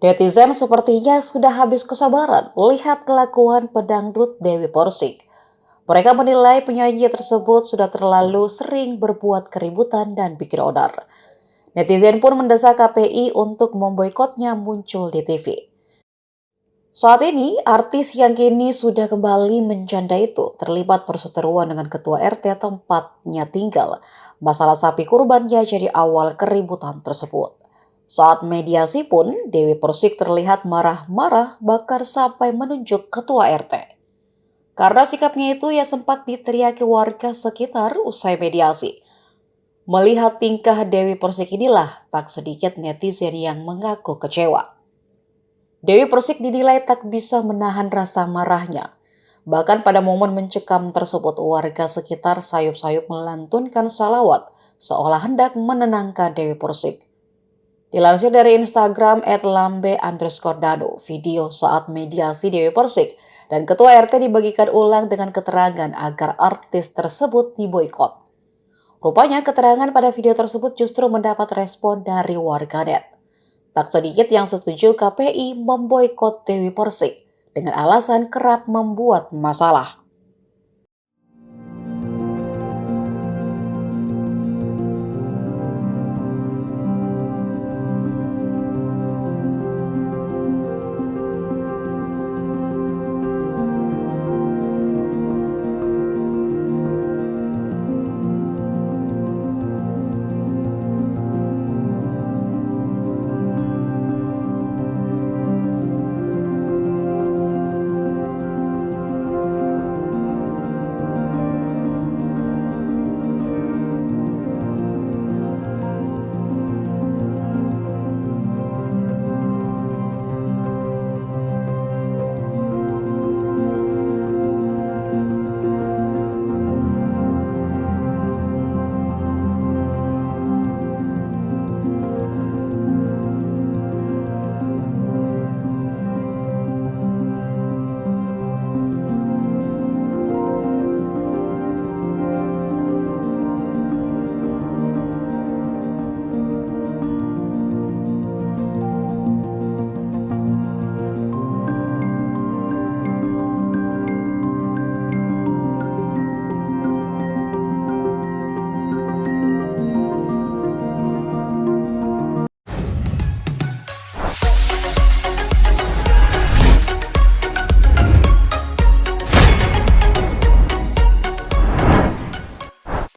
Netizen sepertinya sudah habis kesabaran melihat kelakuan pedangdut Dewi Persik. Mereka menilai penyanyi tersebut sudah terlalu sering berbuat keributan dan bikin onar. Netizen pun mendesak KPI untuk memboikotnya muncul di TV. Saat ini, artis yang kini sudah kembali menjanda itu terlibat perseteruan dengan ketua RT tempatnya tinggal. Masalah sapi kurbannya jadi awal keributan tersebut. Saat mediasi pun, Dewi Persik terlihat marah-marah bahkan sampai menunjuk ketua RT. Karena sikapnya itu ia sempat diteriaki warga sekitar usai mediasi. Melihat tingkah Dewi Persik inilah tak sedikit netizen yang mengaku kecewa. Dewi Persik dinilai tak bisa menahan rasa marahnya. Bahkan pada momen mencekam tersebut warga sekitar sayup-sayup melantunkan salawat seolah hendak menenangkan Dewi Persik. Dilansir dari Instagram @lambe_dano, video saat mediasi Dewi Persik dan ketua RT dibagikan ulang dengan keterangan agar artis tersebut diboikot. Rupanya keterangan pada video tersebut justru mendapat respon dari warganet. Tak sedikit yang setuju KPI memboikot Dewi Persik dengan alasan kerap membuat masalah.